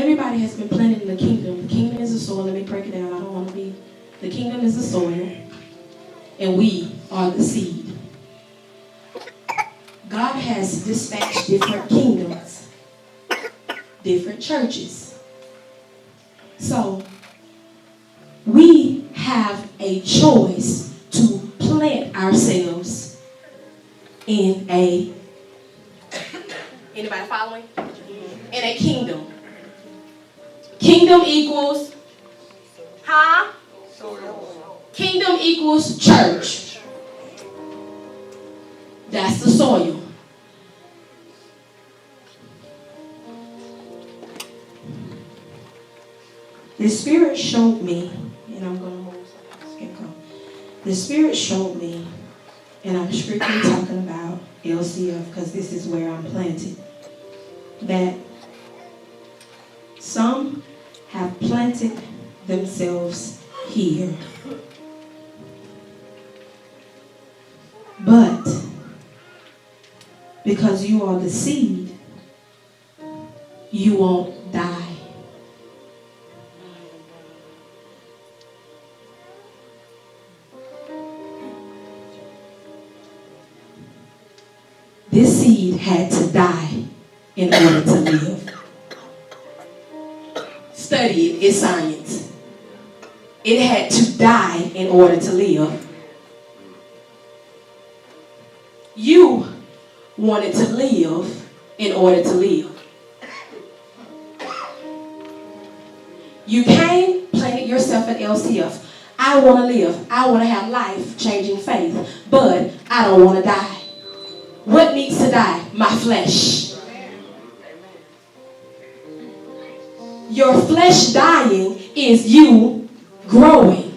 Everybody has been planted in the kingdom. The kingdom is the soil. Let me break it down. I don't want to be. The kingdom is the soil, and we are the seed. God has dispatched different kingdoms, different churches. So we have a choice to plant ourselves in a, anybody following? In a kingdom. Kingdom equals, Kingdom equals church. That's the soil. The Spirit showed me, and I'm going to move so I can go. The Spirit showed me, and I'm strictly talking about LCF because this is where I'm planted, that some have planted themselves here. But because you are the seed, you won't die. This seed had to die in order to live. Study it, it's science. It had to die in order to live. You wanted to live in order to live. You came, planted yourself at LCF. I want to live. I want to have life-changing faith, but I don't want to die. What needs to die? My flesh. Your flesh dying is you growing.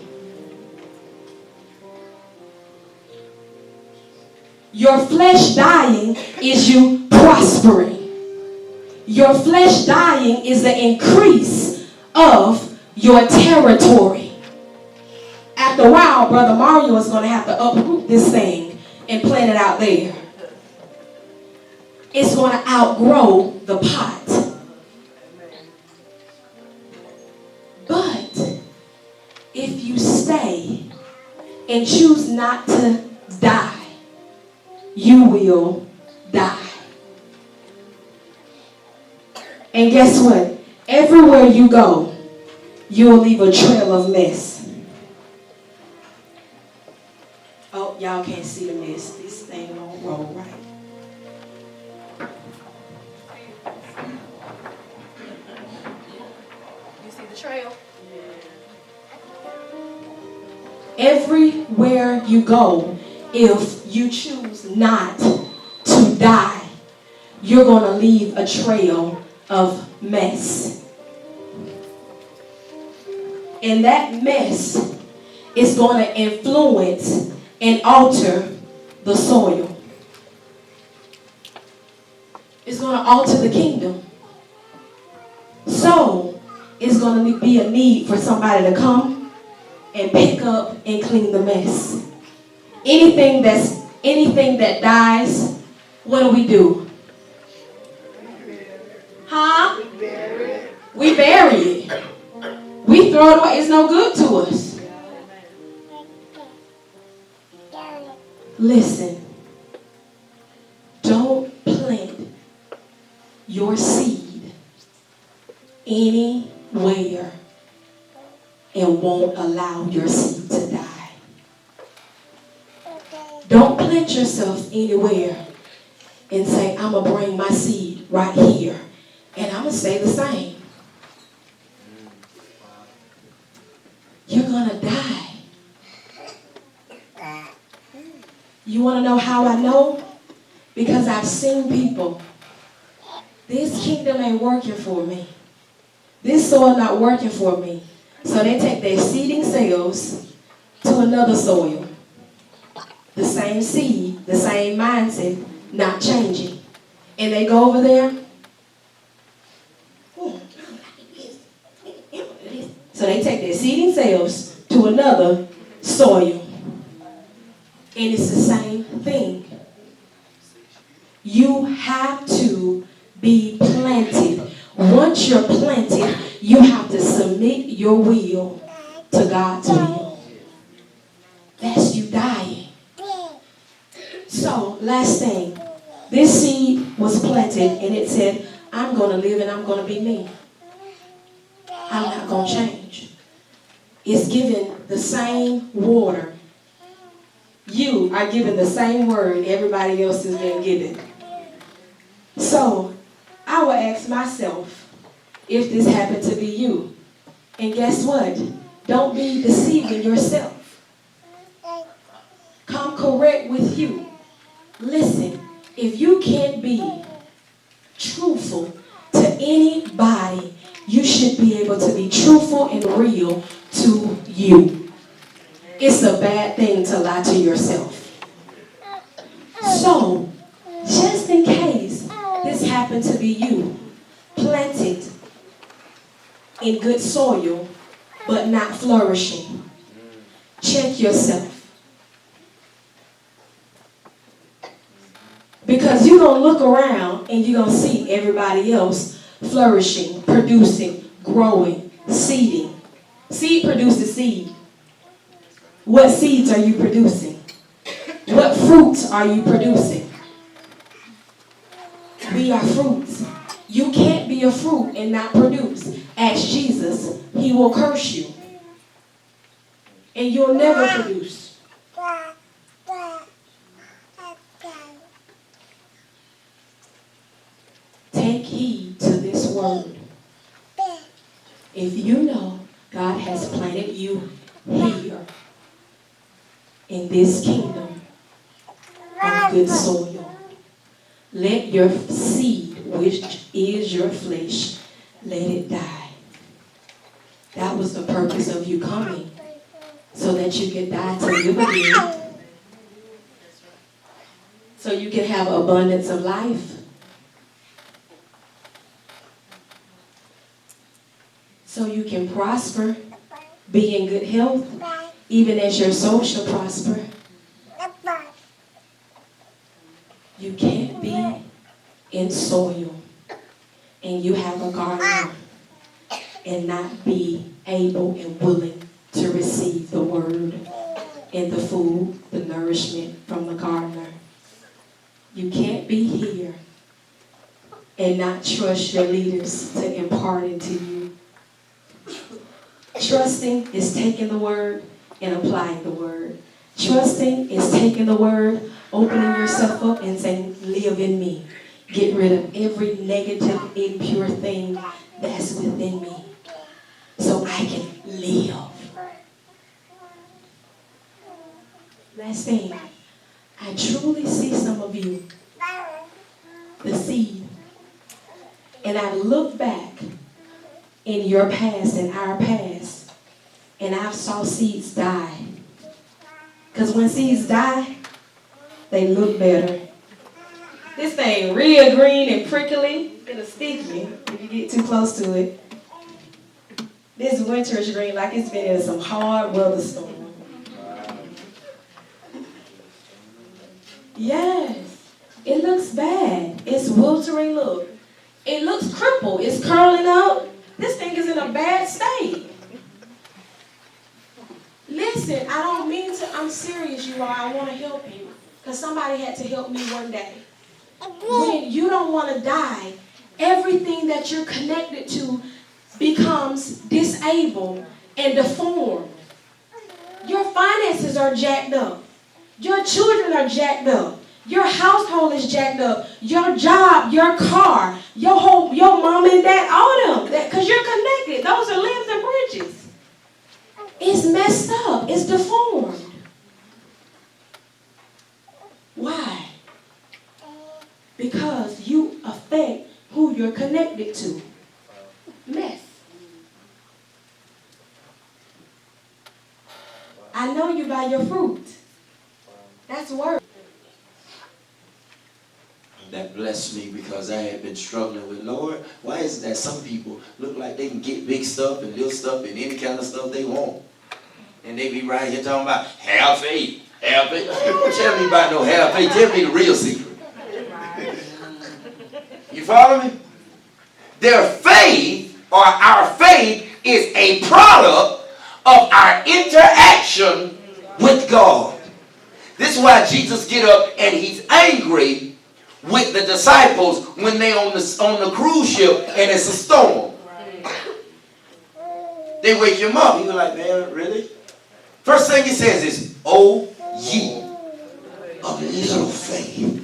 Your flesh dying is you prospering. Your flesh dying is the increase of your territory. After a while, Brother Mario is going to have to uproot this thing and plant it out there. It's going to outgrow the pot. But if you stay and choose not to die, you will die. And guess what? Everywhere you go, you'll leave a trail of mess. Oh, y'all can't see the mess. This thing won't roll right. You see the trail? Everywhere you go, if you choose not to die, you're going to leave a trail of mess. And that mess is going to influence and alter the soil. It's going to alter the kingdom. So, it's going to be a need for somebody to come and pick up and clean the mess. Anything that dies, what do? We bury it. We throw it away. It's no good to us. Listen. Don't plant your seed anywhere and won't allow your seed to die. Don't plant yourself anywhere and say, I'm going to bring my seed right here and I'm going to stay the same. You're going to die. You want to know how I know? Because I've seen people. This kingdom ain't working for me. This soil not working for me. So they take their seeding cells to another soil. The same seed, the same mindset, not changing. And they go over there. So they take their seeding cells to another soil. And it's the same thing. You have to be planted. Once you're planted You have to submit your will to God's will. That's you dying. So, last thing. This seed was planted and it said, I'm going to live and I'm going to be me. I'm not going to change. It's given the same water. You are given the same word everybody else has been given. So, I will ask myself if this happened to be you. And guess what? Don't be deceiving yourself. Come correct with you. Listen, if you can't be truthful to anybody, you should be able to be truthful and real to you. It's a bad thing to lie to yourself. So, just in case this happened to be you, planted in good soil, but not flourishing, check yourself. Because you're going to look around and you're going to see everybody else flourishing, producing, growing, seeding. Seed produces seed. What seeds are you producing? What fruits are you producing? We are fruits. You can't be a fruit and not produce. Ask Jesus. He will curse you. And you'll never produce. Take heed to this word. If you know God has planted you here in this kingdom on good soil, let your seed, which is your flesh, let it die. That was the purpose of you coming, so that you can die to live again, so you can have abundance of life. So you can prosper, be in good health, even as your soul shall prosper. You can't be in soil and you have a gardener and not be able and willing to receive the word and the food, the nourishment from the gardener. You can't be here and not trust your leaders to impart it to you. Trusting is taking the word and applying the word. Trusting is taking the word, opening yourself up and saying, live in me. Get rid of every negative, impure thing that's within me so I can live. Last thing, I truly see some of you, the seed, and I look back in your past and our past, and I saw seeds die. Because when seeds die, they look better. This thing real green and prickly. It'll stick you if you get too close to it. This winterish green like it's been in some hard weather storm. Yes, it looks bad. It's wiltering look. It looks crippled. It's curling up. This thing is in a bad state. Listen, I don't mean to, I'm serious, you all. I want to help you. Because somebody had to help me one day. When you don't want to die, everything that you're connected to becomes disabled and deformed. Your finances are jacked up. Your children are jacked up. Your household is jacked up. Your job, your car, your mom and dad, all of them. Because you're connected. Those are limbs and bridges. It's messed up. It's deformed. Why? Because you affect who you're connected to. Mess. I know you by your fruit. That's word. That blessed me because I had been struggling with, Lord, why is it that some people look like they can get big stuff and little stuff and any kind of stuff they want? And they be right here talking about have faith, have faith. Don't tell me about no have faith. Tell me the real secret. You follow me? Their faith or our faith is a product of our interaction with God. This is why Jesus get up and he's angry with the disciples when they on the cruise ship and it's a storm. They wake him up. He was like, man, really? First thing he says is, "Oh, ye of little faith."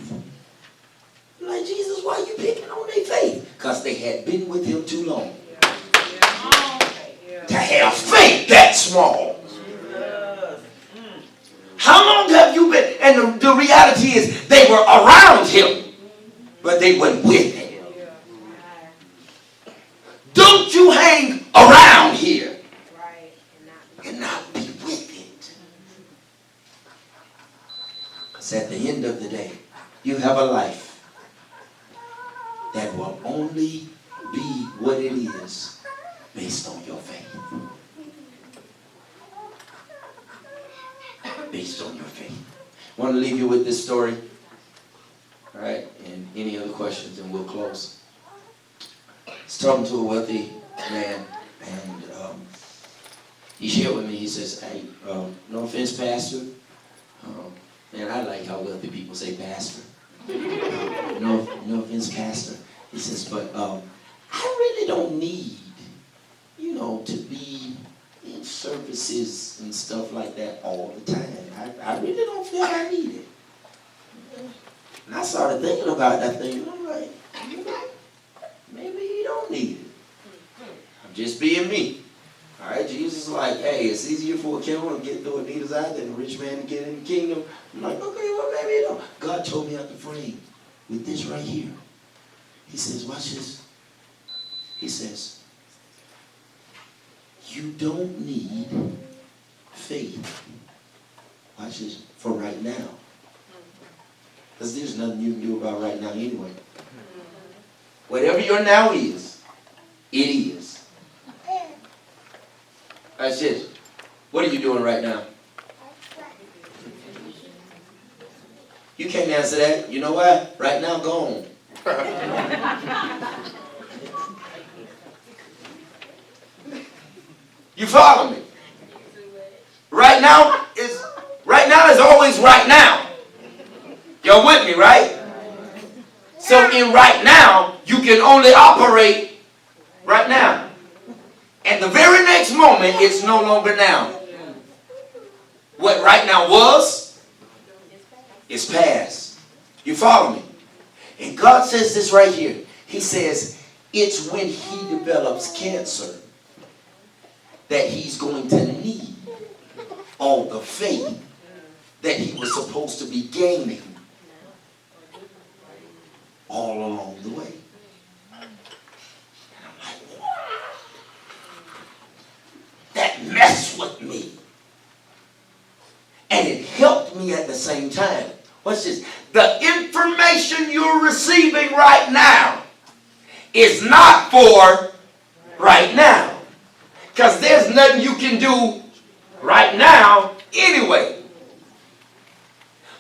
Like, Jesus, why are you picking on their faith? Because they had been with him too long. To have faith that small. How long have you been? And the reality is they were around him, but they weren't with him. Don't you hang around here and not be with it. Because at the end of the day, you have a life that will only be what it is based on your faith. Based on your faith. I want to leave you with this story. All right, and any other questions, and we'll close. I was talking to a wealthy man, and he shared with me, he says, "Hey, no offense, Pastor." And I like how wealthy people say pastor. No offense, Pastor. He says, but I really don't need, to be in services and stuff like that all the time. I really don't feel I need it. And I started thinking about that thing, and I'm like, maybe you don't need it. I'm just being me. All right, Jesus is like, hey, it's easier for a camel to get through a needle's eye than a rich man to get in the kingdom. I'm like, okay, well, maybe you don't. God told me out the frame with this right here. He says, watch this. He says, you don't need faith. Watch this. For right now. Because there's nothing you can do about right now anyway. Whatever your now is, it is. That's it. What are you doing right now? You can't answer that. You know why? Right now, gone. You follow me? Right now is always right now. You're with me, right? So in right now, you can only operate right now. And the very next moment, it's no longer now. What right now was, is past. You follow me? And God says this right here. He says, it's when he develops cancer that he's going to need all the faith that he was supposed to be gaining all along the way. And I'm like, wow. That messed with me. And it helped me at the same time. What's this? The information you're receiving right now is not for right now. Because there's nothing you can do right now anyway.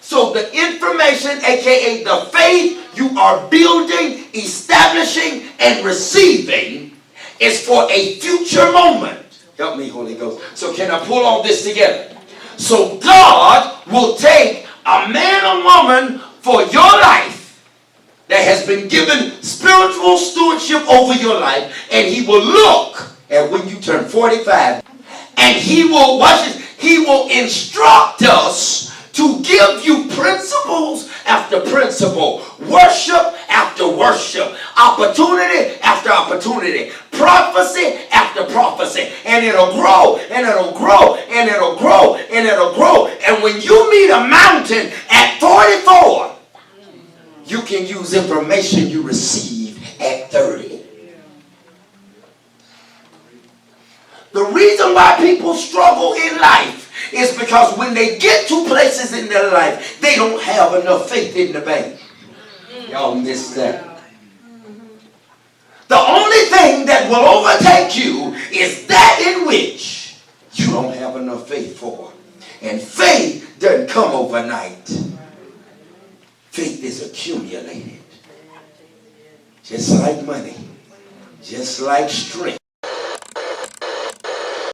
So the information, aka the faith you are building, establishing, and receiving is for a future moment. Help me, Holy Ghost. So can I pull all this together? So God will take a man or woman for your life that has been given spiritual stewardship over your life, and he will look at when you turn 45, and he will, watch this, he will instruct us to give you principles after principle, worship after worship, opportunity after opportunity, prophecy after prophecy, and it'll grow, and it'll grow, and it'll grow, and it'll grow. And when you meet a mountain at 44, you can use information you received at 30. The reason why people struggle in life is because when they get to places in their life, they don't have enough faith in the bank. Y'all missed that. The only thing that will overtake you is that in which you don't have enough faith for. And faith doesn't come overnight. Faith is accumulated. Just like money. Just like strength.